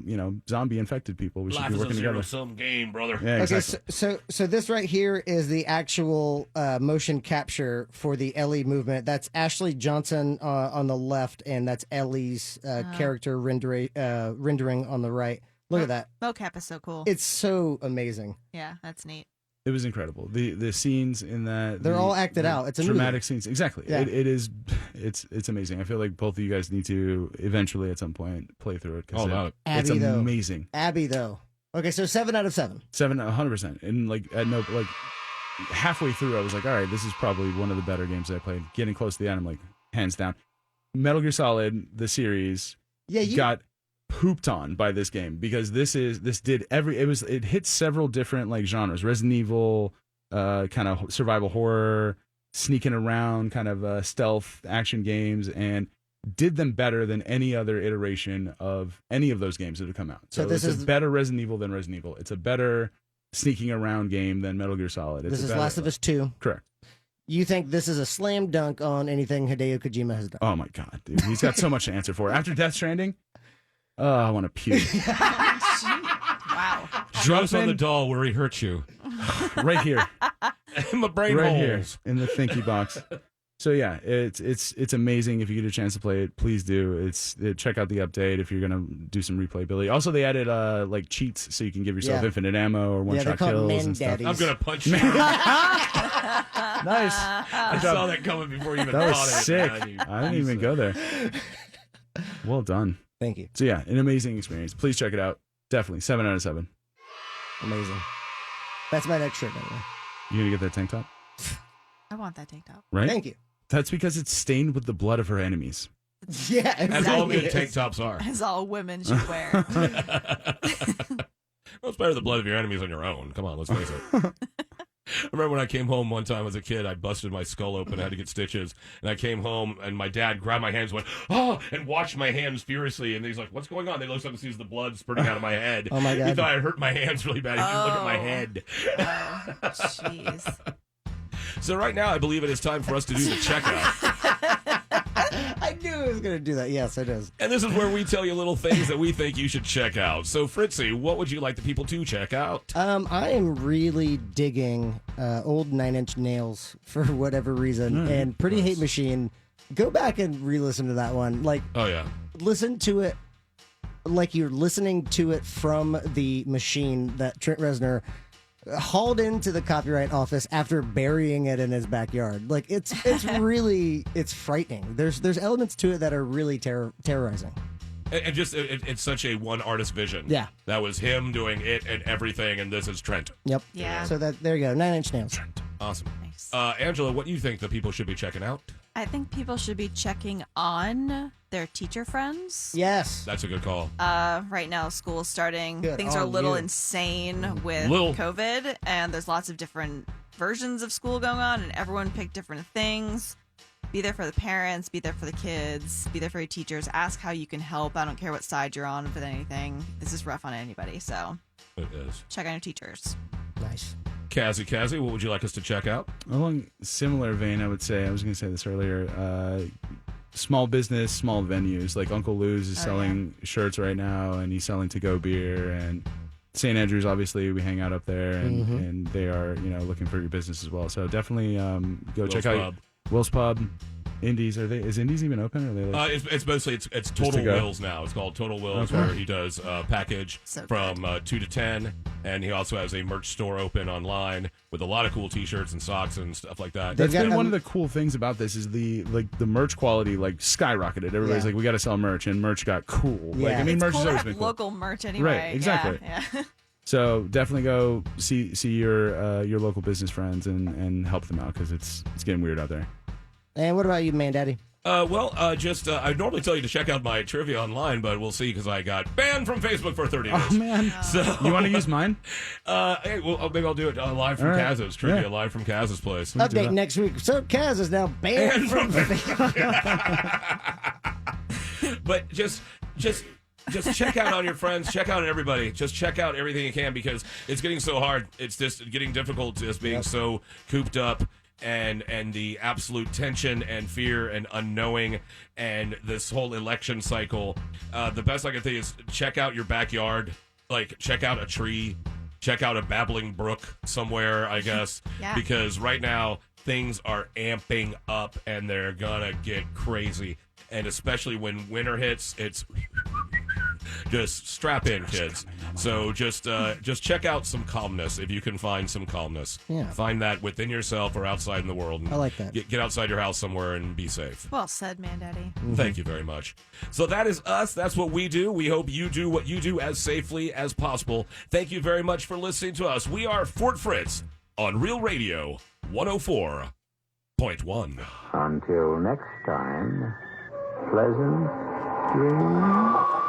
zombie infected people. We should be working together. Life is a zero-sum game, brother. Yeah, exactly. Okay, so this right here is the actual motion capture for the Ellie movement. That's Ashley Johnson on the left, and that's Ellie's character rendering on the right. Look at that. Mocap is so cool. It's so amazing. Yeah, that's neat. It was incredible. The scenes in that they're all acted out. It's a dramatic movie. Scenes. Exactly. Yeah. It's amazing. I feel like both of you guys need to eventually at some point play through it because it's amazing. Abby though. Okay, so 7 out of 7. 100%. And halfway through, I was like, all right, this is probably one of the better games I played. Getting close to the end, I'm like, hands down. Metal Gear Solid, the series, got pooped on by this game because it hit several different genres. Resident Evil, kind of survival horror, sneaking around, kind of stealth action games, and did them better than any other iteration of any of those games that have come out. So this is a better Resident Evil than Resident Evil. It's a better sneaking around game than Metal Gear Solid. This is Last of Us 2. Correct. You think this is a slam dunk on anything Hideo Kojima has done? Oh my God, dude. He's got so much to answer for. After Death Stranding, I want to puke. Wow. Drugs on the doll where he hurt you. Right here. In my brain right holes. Here in the thinky box. So yeah, it's amazing. If you get a chance to play it, please do. Check out the update if you're gonna do some replayability. Also, they added like cheats so you can give yourself infinite ammo or one-shot kills and stuff. I'm gonna punch you. Nice. I saw that coming before you even that thought was it. Sick. Man, I didn't even go there. Well done. Thank you. So yeah, an amazing experience. Please check it out. Definitely 7 out of 7. Amazing. That's my next shirt, anyway. You gonna get that tank top? I want that tank top. Right? Thank you. That's because it's stained with the blood of her enemies. Yeah, exactly. As all good tank tops are. As all women should wear. Well, it's better the blood of your enemies on your own. Come on, let's face it. I remember when I came home one time as a kid, I busted my skull open. I had to get stitches. And I came home, and my dad grabbed my hands and went, oh, and washed my hands furiously. And he's like, what's going on? They looked up and sees the blood spurting out of my head. Oh, my God. He thought I hurt my hands really bad. He didn't look at my head. Oh, jeez. So right now, I believe it is time for us to do the checkout. I knew I was going to do that. Yes, it is. And this is where we tell you little things that we think you should check out. So, Fritzy, what would you like the people to check out? I am really digging old 9 Inch Nails for whatever reason. And Pretty Hate Machine, go back and re-listen to that one. Like, oh, yeah. Listen to it like you're listening to it from the machine that Trent Reznor hauled into the copyright office after burying it in his backyard. Like it's really frightening. There's elements to it that are really terrorizing. And just it's such a one artist vision. Yeah, that was him doing it and everything, and this is Trent. Yep. Yeah. So there you go. 9 Inch Nails. Trent. Awesome. Nice. Angela, what do you think the people should be checking out? I think people should be checking on their teacher friends. Yes. That's a good call. Right now, school is starting. Good Things are a on little you. insane with COVID, and there's lots of different versions of school going on, and everyone picked different things. Be there for the parents, be there for the kids, be there for your teachers. Ask how you can help. I don't care what side you're on with anything. This is rough on anybody, so it is. Check on your teachers. Nice. Kazzy, what would you like us to check out? Along similar vein, I would say, I was going to say this earlier, small business, small venues. Like Uncle Lou's is selling shirts right now, and he's selling to-go beer. And St. Andrews, obviously, we hang out up there, and they are, looking for your business as well. So definitely go check out Will's Pub. Indies, is Indies even open? Or are they it's mostly it's Total Wills now. It's called Total Wills, where he does package from 2 to 10, and he also has a merch store open online with a lot of cool T-shirts and socks and stuff like that. That's been one of the cool things about this is the merch quality skyrocketed. Everybody's like, we got to sell merch, and merch got cool. Yeah. Merch has cool always been cool. Local merch anyway. Right, exactly. Yeah. So definitely go see your local business friends and help them out because it's getting weird out there. And what about you, Mandaddy? I normally tell you to check out my trivia online, but we'll see because I got banned from Facebook for 30 days. Oh, man. So you want to use mine? Hey, well, maybe I'll do it live from Kaz's trivia, live from Kaz's place. Update next week. So Kaz is now banned from Facebook. But just check out on your friends, check out on everybody. Just check out everything you can because it's getting so hard. It's just getting difficult just being so cooped up. And the absolute tension and fear and unknowing and this whole election cycle. The best I can think is check out your backyard. Like, check out a tree. Check out a babbling brook somewhere, I guess. Yeah. Because right now, things are amping up and they're gonna get crazy. And especially when winter hits, it's... Just strap in, kids. So just check out some calmness if you can find some calmness. Yeah. Find that within yourself or outside in the world. I like that. Get outside your house somewhere and be safe. Well said, Mandaddy. Thank you very much. So that is us. That's what we do. We hope you do what you do as safely as possible. Thank you very much for listening to us. We are Fort Fritz on Real Radio 104.1. Until next time, pleasant dreams.